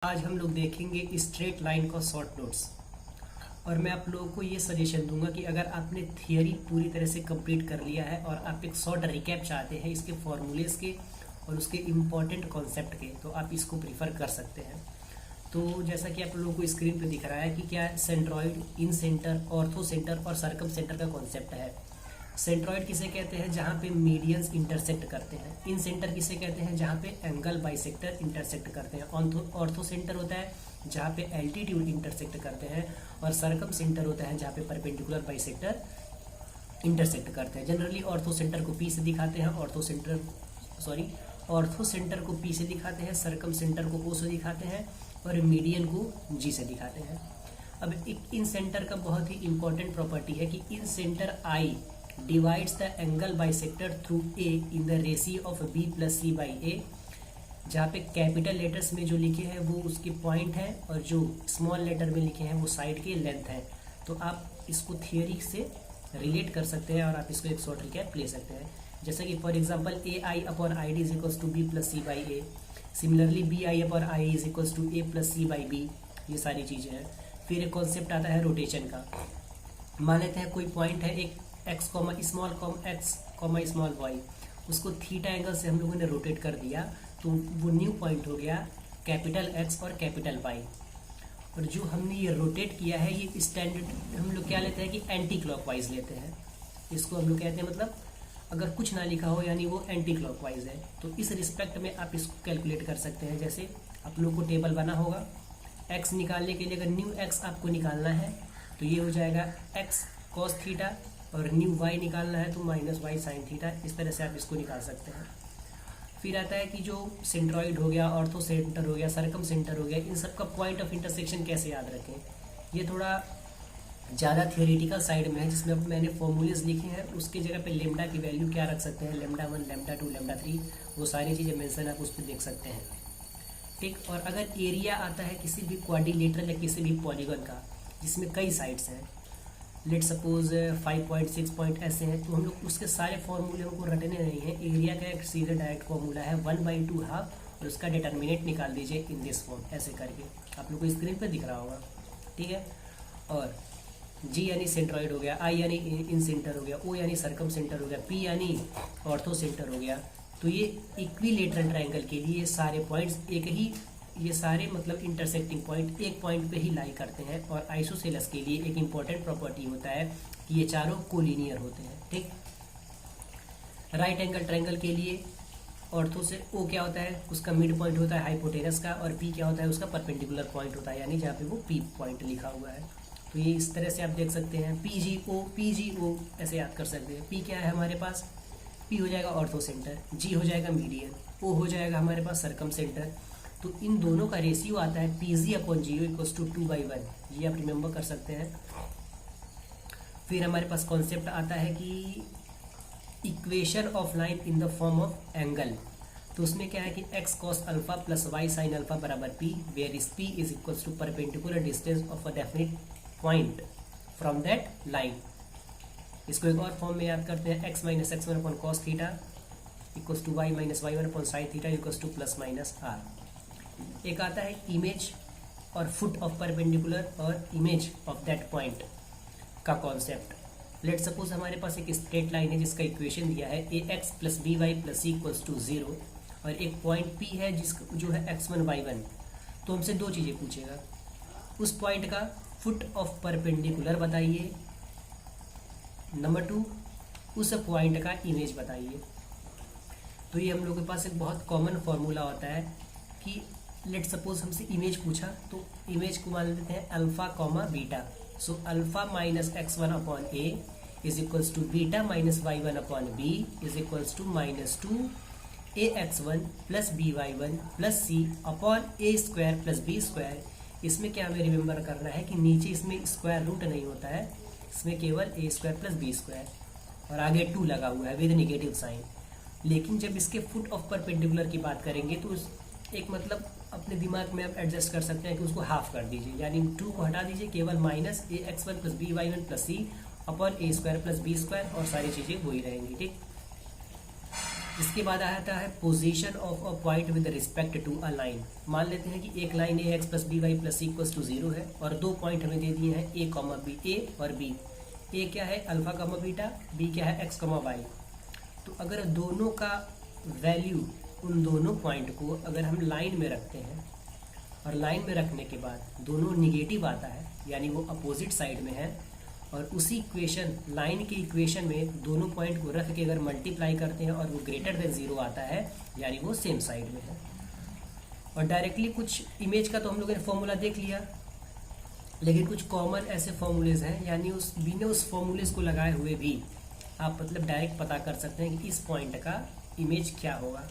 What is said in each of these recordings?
आज हम लोग देखेंगे स्ट्रेट लाइन का शॉर्ट नोट्स। और मैं आप लोगों को ये सजेशन दूंगा कि अगर आपने थियरी पूरी तरह से कंप्लीट कर लिया है और आप एक शॉर्ट रिकैप चाहते हैं इसके फॉर्मूलेस के और उसके इम्पॉर्टेंट कॉन्सेप्ट के, तो आप इसको प्रीफर कर सकते हैं। तो जैसा कि आप लोगों को स्क्रीन पे दिख रहा है कि क्या सेंट्रॉइड, इन सेंटर, ऑर्थो सेंटर और सर्कम सेंटर का कॉन्सेप्ट है। सेंट्रॉइड किसे कहते हैं? जहाँ पे मीडियंस इंटरसेक्ट करते हैं। इन सेंटर किसे कहते हैं? जहाँ पे एंगल बाइसेक्टर इंटरसेक्ट करते हैं। ऑर्थो सेंटर होता है जहाँ पे एल्टीट्यूड इंटरसेक्ट करते हैं, और सर्कम सेंटर होता है जहाँ पे परपेंडिकुलर बाइसेक्टर इंटरसेक्ट करते हैं। जनरली ऑर्थो सेंटर को पी से दिखाते हैं, ऑर्थो सेंटर को पी से दिखाते हैं, सर्कम सेंटर को ओ से दिखाते हैं और मीडियन को जी से दिखाते हैं। अब एक इन सेंटर का बहुत ही इंपॉर्टेंट प्रॉपर्टी है कि incentre I divides the angle bisector through A in the ratio of B plus C by A, जहाँ पे कैपिटल लेटर्स में जो लिखे हैं वो उसके पॉइंट हैं और जो स्मॉल लेटर में लिखे हैं वो साइड के लेंथ हैं। तो आप इसको थियोरी से रिलेट कर सकते हैं और आप इसको एक शॉर्ट रिकैप ले सकते हैं। जैसे कि for example A I upon I D is equals to B plus C by A. Similarly B I upon I is equals to A plus C by B. ये सारी चीज़ें हैं। फिर एक कॉन्सेप्ट आता है रोटेशन का। मान लेते हैं कोई पॉइंट है एक एक्स कॉमा स्मॉल वाई, उसको थीटा एंगल से हम लोगों ने रोटेट कर दिया, तो वो न्यू पॉइंट हो गया कैपिटल एक्स और कैपिटल वाई। और जो हमने ये रोटेट किया है ये स्टैंडर्ड हम लोग क्या लेते हैं कि एंटी क्लॉकवाइज लेते हैं। इसको हम लोग कहते हैं, मतलब अगर कुछ ना लिखा हो यानी वो एंटी क्लॉकवाइज है। तो इस रिस्पेक्ट में आप इसको कैलकुलेट कर सकते हैं। जैसे आप लोग को टेबल बना होगा, एक्स निकालने के लिए अगर न्यू एक्स आपको निकालना है तो ये हो जाएगा एक्स कॉस थीटा, और न्यू वाई निकालना है तो माइनस वाई साइन थीटा। इस तरह से आप इसको निकाल सकते हैं। फिर आता है कि जो सेंट्रॉइड हो गया, ऑर्थो सेंटर हो गया, सर्कम सेंटर हो गया, इन सब का पॉइंट ऑफ इंटरसेक्शन कैसे याद रखें। ये थोड़ा ज़्यादा थियोरेटिकल साइड में है, जिसमें मैंने फॉर्मूलेज लिखे हैं। उसकी जगह पे लेमडा की वैल्यू क्या रख सकते हैं, लेमडा 1, लेमडा 2, लेमडा 3, वो सारी चीज़ें मेंशन आप उस पर देख सकते हैं। ठीक। और अगर एरिया आता है किसी भी क्वाड्रिलेटरल या किसी भी पॉलीगन का जिसमें कई साइड्स हैं, लेट सपोज 5 पॉइंट 6 पॉइंट ऐसे हैं, तो हम लोग उसके सारे फॉर्मूले हमको रटने नहीं है। एरिया का एक सीधा डायरेक्ट फॉर्मूला है 1/2 हाफ, और उसका डिटर्मिनेंट निकाल दीजिए इन दिस फॉर्म, ऐसे करके आप लोग को स्क्रीन पर दिख रहा होगा। ठीक है। और जी यानी सेंट्रॉइड हो गया, आई यानी इन सेंटर हो गया, ओ यानी सर्कम सेंटर हो गया, पी यानी ऑर्थो सेंटर हो गया। तो ये इक्विलेटरल ट्रायंगल के लिए सारे पॉइंट्स एक ही, ये सारे मतलब इंटरसेक्टिंग पॉइंट एक पॉइंट पे ही लाई करते हैं। और आइसोसेलेस के लिए एक इंपॉर्टेंट प्रॉपर्टी होता है कि ये चारों कोलिनियर होते हैं। ठीक। राइट एंगल ट्रायंगल के लिए ऑर्थो से ओ क्या होता है, उसका मिड पॉइंट होता है हाइपोटेनस का, और पी क्या होता है, उसका परपेंडिकुलर पॉइंट होता है, यानी जहाँ पे वो पी पॉइंट लिखा हुआ है। तो ये इस तरह से आप देख सकते हैं। पी जी ओ ऐसे याद कर सकते हैं। पी क्या है हमारे पास, पी हो जाएगा ऑर्थो सेंटर, जी हो जाएगा मीडियन, ओ हो जाएगा हमारे पास सर्कम सेंटर। तो इन दोनों का रेशियो आता है P upon G equals to 2/1। ये आप रिमेंबर कर सकते हैं। फिर हमारे पास कॉन्सेप्ट आता है कि equation of line in the form of angle. तो उसमें क्या है कि x cos alpha plus y sine alpha बराबर p, where is p is equals to perpendicular distance of a definite point from that line. इसको एक और form में याद करते हैं, x minus x one upon cos theta equals to y minus y one upon sine theta equals to plus minus are. एक आता है इमेज और फुट ऑफ परपेंडिकुलर और इमेज ऑफ दैट पॉइंट का कॉन्सेप्ट। लेट सपोज हमारे पास एक straight line है जिसका इक्वेशन दिया है a x plus B Y plus C equals to 0, और एक पॉइंट पी है जिसका जो है x1 y1। तो हमसे दो चीज़ें पूछेगा, उस पॉइंट का फुट ऑफ परपेंडिकुलर बताइए, नंबर 2 उस पॉइंट का इमेज बताइए। तो ये हम लोग के पास एक बहुत कॉमन फॉर्मूला होता है कि लेट सपोज हमसे इमेज पूछा, तो इमेज को मान लेते हैं alpha comma beta. So alpha minus x1 upon A is equals to beta minus y1 upon B is equals to -2 ax1 plus by1 plus c upon a square plus b square. इसमें क्या हमें remember करना है कि नीचे इसमें square root नहीं होता है, इसमें केवल a square plus b square, और आगे 2 लगा हुआ है विद निगेटिव साइन। लेकिन जब इसके फुट ऑफ परपेंडिकुलर की बात करेंगे तो एक मतलब अपने दिमाग में आप एडजस्ट कर सकते हैं कि उसको हाफ कर दीजिए, यानी 2 को हटा दीजिए, केवल minus ax1 plus by1 plus c upon a square plus b square, और सारी चीज़ें वही रहेंगी। ठीक। इसके बाद आता है position of a point with respect to a line. मान लेते हैं कि एक line A x plus B Y plus C equals to 0 है और दो पॉइंट हमें दे दिए हैं ए कॉमा बी, ए और बी। ए क्या है अल्फा कॉमा बीटा, बी क्या है एक्स कॉमा वाई। तो अगर दोनों का वैल्यू, उन दोनों पॉइंट को अगर हम लाइन में रखते हैं और लाइन में रखने के बाद दोनों निगेटिव आता है यानी वो अपोजिट साइड में है, और उसी इक्वेशन लाइन की इक्वेशन में दोनों पॉइंट को रख के अगर मल्टीप्लाई करते हैं और वो ग्रेटर देन 0 आता है यानी वो सेम साइड में है। और डायरेक्टली कुछ इमेज का तो हम लोगों ने फॉर्मूला देख लिया, लेकिन कुछ कॉमन ऐसे फॉर्मूलेज हैं यानी उस बिना उस फॉर्मूलेज को लगाए हुए भी आप मतलब डायरेक्ट पता कर सकते हैं कि इस पॉइंट का इमेज क्या होगा।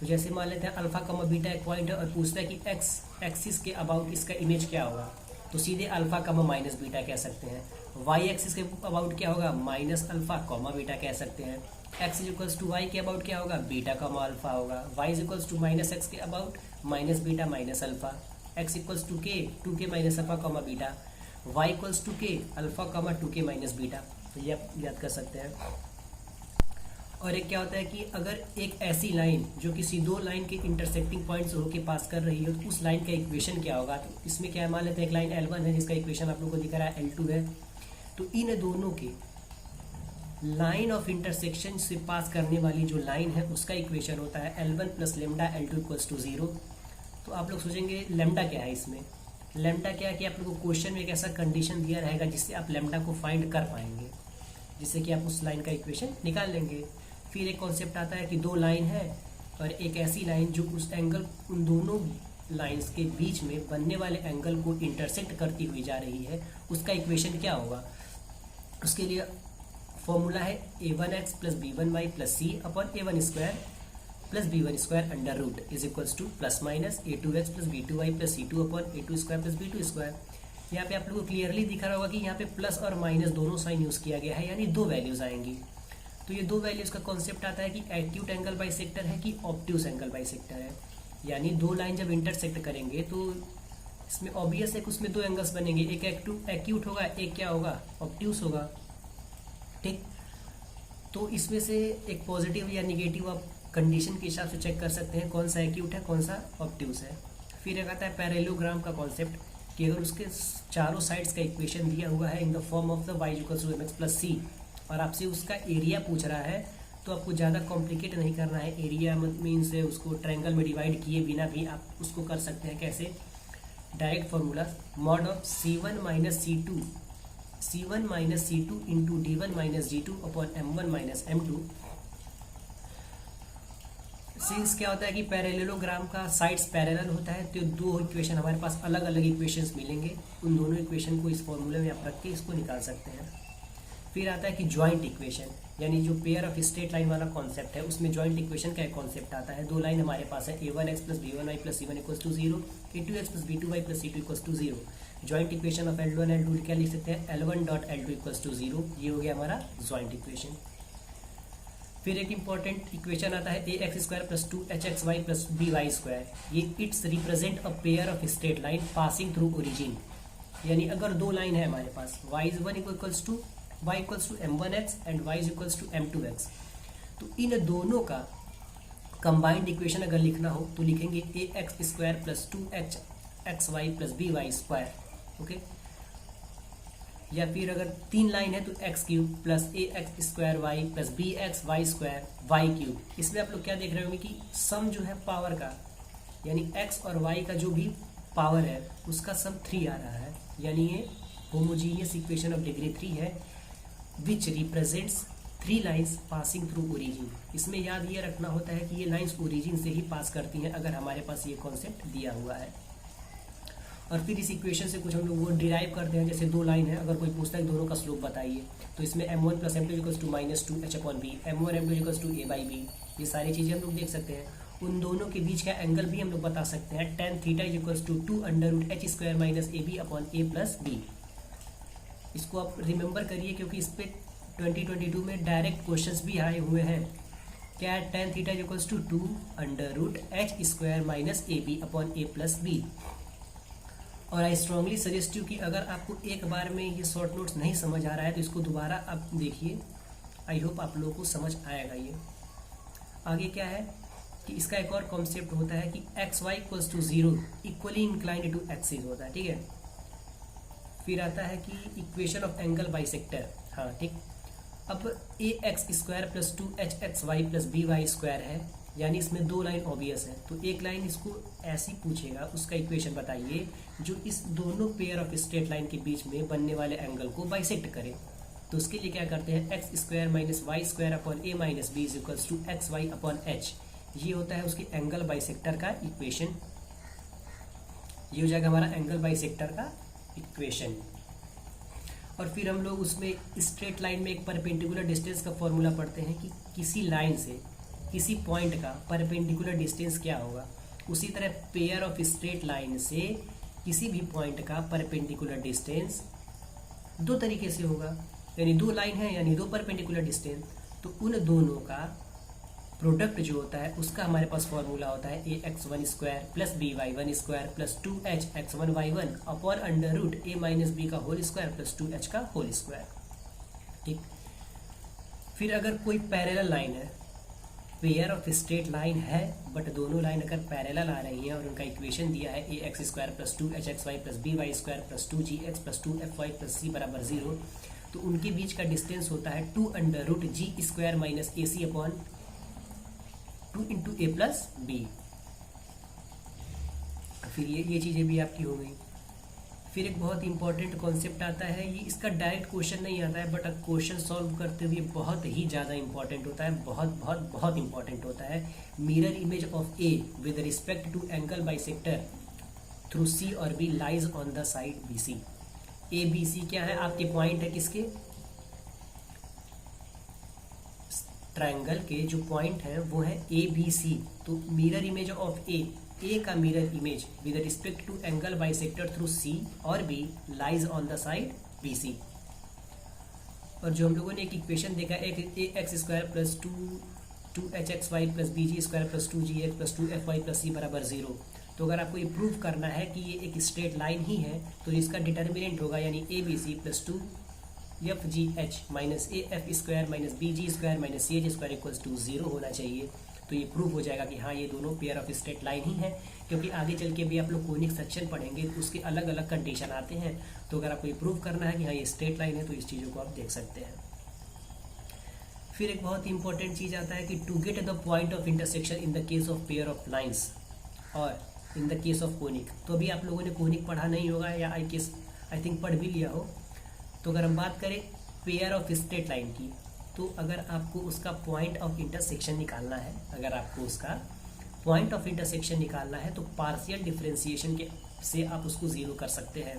तो जैसे मान लेते हैं अल्फा कॉमा बीटा एक पॉइंट है और पूछता है कि एक्स एक्सिस के अबाउट इसका इमेज क्या होगा, तो सीधे अल्फा कॉमा माइनस बीटा कह सकते हैं। वाई एक्सिस के अबाउट क्या होगा, माइनस अल्फा कॉमा बीटा कह सकते हैं। X is equals to y के अबाउट क्या होगा, बीटा कॉमा अल्फा होगा। Y is equals to minus x के about minus beta minus alpha. X equals to k minus alpha comma beta. Y equals to k alpha comma 2k minus beta. तो ये आप याद कर सकते हैं। और एक क्या होता है कि अगर एक ऐसी लाइन जो किसी दो लाइन के इंटरसेक्टिंग पॉइंट्स होके पास कर रही हो तो उस लाइन का इक्वेशन क्या होगा। तो इसमें क्या है, मान लेते हैं एक लाइन L1 है जिसका इक्वेशन आप लोगों को दिख रहा है L2 है। तो इन दोनों के लाइन ऑफ इंटरसेक्शन से पास करने वाली जो लाइन है उसका इक्वेशन होता है L1 plus lambda L2 equals to 0। तो आप लोग सोचेंगे लेमडा क्या है, इसमें लेमडा क्या है कि आप लोगों को क्वेश्चन में एक ऐसा कंडीशन दिया रहेगा जिससे आप लेमडा को फाइंड कर पाएंगे, जिससे कि आप उस लाइन का इक्वेशन निकाल लेंगे। फिर एक कॉन्सेप्ट आता है कि दो लाइन है और एक ऐसी लाइन जो उस एंगल, उन दोनों लाइंस के बीच में बनने वाले एंगल को इंटरसेक्ट करती हुई जा रही है, उसका इक्वेशन क्या होगा। उसके लिए फॉर्मूला है a1x plus b1y plus c upon a1 square plus b1 square under root is equals to plus minus a2x plus b2y plus c2 upon a2 square plus b2 square. यहाँ पे आप लोगों को क्लियरली दिख रहा होगा कि यहाँ पे प्लस और माइनस दोनों साइन यूज़ किया गया है, यानी दो वैल्यूज आएंगी। तो ये दो वैल्यूज का कॉन्सेप्ट आता है कि एक्यूट एंगल बाइसेक्टर है कि ऑब्ट्यूज एंगल बाइसेक्टर है। यानी दो लाइन जब इंटरसेक्ट करेंगे तो इसमें ऑब्वियस है कि उसमें दो एंगल्स बनेंगे, एक एक्यूट होगा, एक क्या होगा, ऑब्ट्यूज होगा। ठीक, तो इसमें से एक पॉजिटिव या निगेटिव आप कंडीशन के हिसाब से चेक कर सकते हैं कौन सा एक्यूट है कौन सा ऑब्ट्यूज है। फिर एक आता है पैरेललोग्राम का कॉन्सेप्ट कि अगर उसके चारों साइड्स का इक्वेशन दिया हुआ है in the form of the y equals to mx plus c और आपसे उसका एरिया पूछ रहा है, तो आपको ज़्यादा कॉम्प्लिकेट नहीं करना है। एरिया मीन्स उसको ट्रायंगल में डिवाइड किए बिना भी आप उसको कर सकते हैं। कैसे, direct formula mod of c1 minus c2 into d1 minus d2 upon m1 minus m2। Since क्या होता है कि पैरेललोग्राम का साइड्स पैरेलल होता है तो दो इक्वेशन हमारे पास अलग अलग इक्वेशंस मिलेंगे, उन दोनों इक्वेशन को इस फॉर्मूले में आप रख के इसको निकाल सकते हैं। फिर आता है कि जॉइंट इक्वेशन, यानी जो पेयर ऑफ स्ट्रेट लाइन वाला कॉन्सेप्ट है उसमें जॉइंट इक्वेशन का एक कॉन्सेप्ट आता है। दो लाइन हमारे पास है a1x plus b1y plus c1 equals to 0, a2x plus b2y plus c2 equals to 0। Joint equation of L1 L2 क्या लिख सकते हैं, L1 dot L2 equals to 0। ये हो गया हमारा जॉइंट इक्वेशन। फिर एक इंपॉर्टेंट इक्वेशन आता है ax square plus 2hxy plus by square. ये it's represent a pair of straight line passing through origin. यानी अगर दो लाइन है हमारे पास y1 equals to y equals to m1x and y equals to m2x, तो इन दोनों का कंबाइंड इक्वेशन अगर लिखना हो तो लिखेंगे ax square plus 2hxy plus by square. Okay, या फिर अगर तीन लाइन है तो x cube plus ax square y plus bxy square y cube. इसमें आप लोग क्या देख रहे होंगे कि सम जो है पावर का, यानी x और y का जो भी पावर है उसका सम 3 आ रहा है, यानी ये होमोजीनियस इक्वेशन ऑफ डिग्री 3 है विच represents 3 lines passing through origin. इसमें याद ये रखना होता है कि ये लाइन्स ओरिजिन से ही पास करती हैं अगर हमारे पास ये कॉन्सेप्ट दिया हुआ है। और फिर इस इक्वेशन से कुछ हम लोग वो डिराइव करते हैं, जैसे दो लाइन है अगर कोई पूछता है दोनों का स्लोप बताइए तो इसमें m1 plus m2 equals to minus 2h upon b, m1 m2 equals to a by b। ये सारी चीज़ें हम लोग देख सकते हैं। उन दोनों के बीच का एंगल भी हम लोग बता सकते हैं, tan theta equals to 2 under root h square minus ab upon a plus b। इसको आप रिमेंबर करिए क्योंकि इस पर 2022 में डायरेक्ट क्वेश्चंस भी आए हुए हैं। क्या है, tan theta equals to 2 under root h square minus ab upon a plus b। और आई स्ट्रांगली सजेस्ट यू कि अगर आपको एक बार में ये शॉर्ट नोट्स नहीं समझ आ रहा है तो इसको दोबारा आप देखिए, आई होप आप लोगों को समझ आएगा ये। आगे क्या है कि इसका एक और कॉन्सेप्ट होता है कि x y equals to 0 equally inclined to axis होता है, ठीक है। फिर आता है कि इक्वेशन ऑफ एंगल बाइसेक्टर, हाँ ठीक। अब a x square plus 2hxy plus B y square है, यानी इसमें दो लाइन ऑब्वियस है, तो एक लाइन इसको ऐसी पूछेगा, उसका इक्वेशन बताइए जो इस दोनों पेयर ऑफ स्ट्रेट लाइन के बीच में बनने वाले एंगल को बाइसेक्ट करे। तो उसके लिए क्या करते हैं, x square minus y square upon a minus b is equals to x y upon h, ये होता है उसकी एंगल बाइसेक्टर का इक्वेशन। ये हो जाएगा हमारा एंगल बाइसेक्टर का इक्वेशन। और फिर हम लोग उसमें स्ट्रेट लाइन में एक परपेंडिकुलर डिस्टेंस का फॉर्मूला पढ़ते हैं कि किसी लाइन से किसी पॉइंट का परपेंडिकुलर डिस्टेंस क्या होगा। उसी तरह पेयर ऑफ स्ट्रेट लाइन से किसी भी पॉइंट का परपेंडिकुलर डिस्टेंस दो तरीके से होगा, यानी दो लाइन है यानी दो परपेंडिकुलर डिस्टेंस, तो उन दोनों का प्रोडक्ट जो होता है उसका हमारे पास फॉर्मूला होता है a x one square plus B y one square plus 2h(x1y1) upon under root a minus b का होल स्क्वायर प्लस 2h का होल स्क्वायर, ठीक। फिर अगर कोई पैरेलल लाइन है, पेयर ऑफ स्ट्रेट लाइन है बट दोनों लाइन अगर पैरेलल आ रही हैं और उनका इक्वेशन दिया है a x square plus 2hxy plus B y square plus 2gx plus 2fy plus c बराबर 0, तो उनके बीच का डिस्टेंस होता है 2 अंडर रूट जी स्क्वायर माइनस ए सी अपॉन 2 इंटू ए प्लस बी। फिर ये चीज़ें भी आपकी हो गई। फिर एक बहुत इंपॉर्टेंट कॉन्सेप्ट आता है, ये इसका डायरेक्ट क्वेश्चन नहीं आता है बट क्वेश्चन सॉल्व करते हुए बहुत ही ज़्यादा इंपॉर्टेंट होता है, बहुत बहुत बहुत इंपॉर्टेंट होता है। Mirror image of A with respect to angle bisector through C और B lies on the side B C. A B C क्या है, आपके पॉइंट है किसके, ट्रायंगल के जो पॉइंट है वो है ए बी सी। तो मिरर इमेज ऑफ ए का mirror image with respect to angle bisector through C और B lies on the side B C. और जो हम लोगों ने एक इक्वेशन देखा है, a x square plus 2hxy plus b g square plus 2gx plus 2fy plus c बराबर 0, तो अगर आपको ये प्रूव करना है कि ये एक स्ट्रेट लाइन ही है तो इसका डिटर्मिनेंट होगा यानी a B c plus 2fgh minus a f square minus b g square minus c h square equals to 0 होना चाहिए। तो ये प्रूव हो जाएगा कि हाँ ये दोनों पेयर ऑफ स्ट्रेट लाइन ही है, क्योंकि आगे चल के भी आप लोग कोनिक सेक्शन पढ़ेंगे तो उसके अलग अलग कंडीशन आते हैं। तो अगर आपको ये प्रूव करना है कि हाँ ये स्ट्रेट लाइन है तो इस चीज़ों को आप देख सकते हैं। फिर एक बहुत इंपॉर्टेंट चीज़ आता है कि to get the point of intersection in the case of pair of lines और in the case of conic. तो अभी आप लोगों ने कोनिक पढ़ा नहीं होगा या आई थिंक पढ़ भी लिया हो। तो अगर हम बात करें पेयर ऑफ स्ट्रेट लाइन की, तो अगर आपको उसका पॉइंट ऑफ इंटरसेक्शन निकालना है, तो पार्शियल डिफरेंशिएशन के से आप उसको ज़ीरो कर सकते हैं।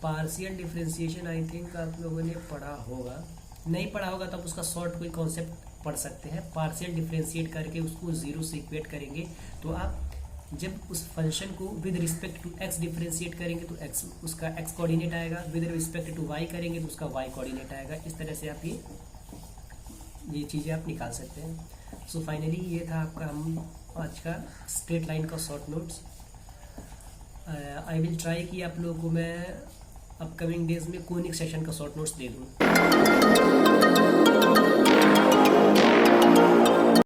पार्शियल डिफरेंशिएशन आई थिंक आप लोगों ने पढ़ा होगा, नहीं पढ़ा होगा तो आप उसका शॉर्ट कोई कॉन्सेप्ट पढ़ सकते हैं। पार्शियल डिफरेंशिएट करके उसको ज़ीरो से इक्वेट करेंगे, तो आप जब उस फंक्शन को with respect to x differentiate करेंगे तो एक्स उसका एक्स कोऑर्डिनेट आएगा, विद रिस्पेक्ट टू वाई करेंगे तो उसका वाई कोऑर्डिनेट आएगा। इस तरह से आप ये चीज़ें आप निकाल सकते हैं। सो फाइनली ये था आपका हम आज का स्ट्रेट लाइन का short notes. I will try कि आप लोगों को मैं अपकमिंग डेज में कोनिक सेक्शन का शॉर्ट नोट्स दे दूँ।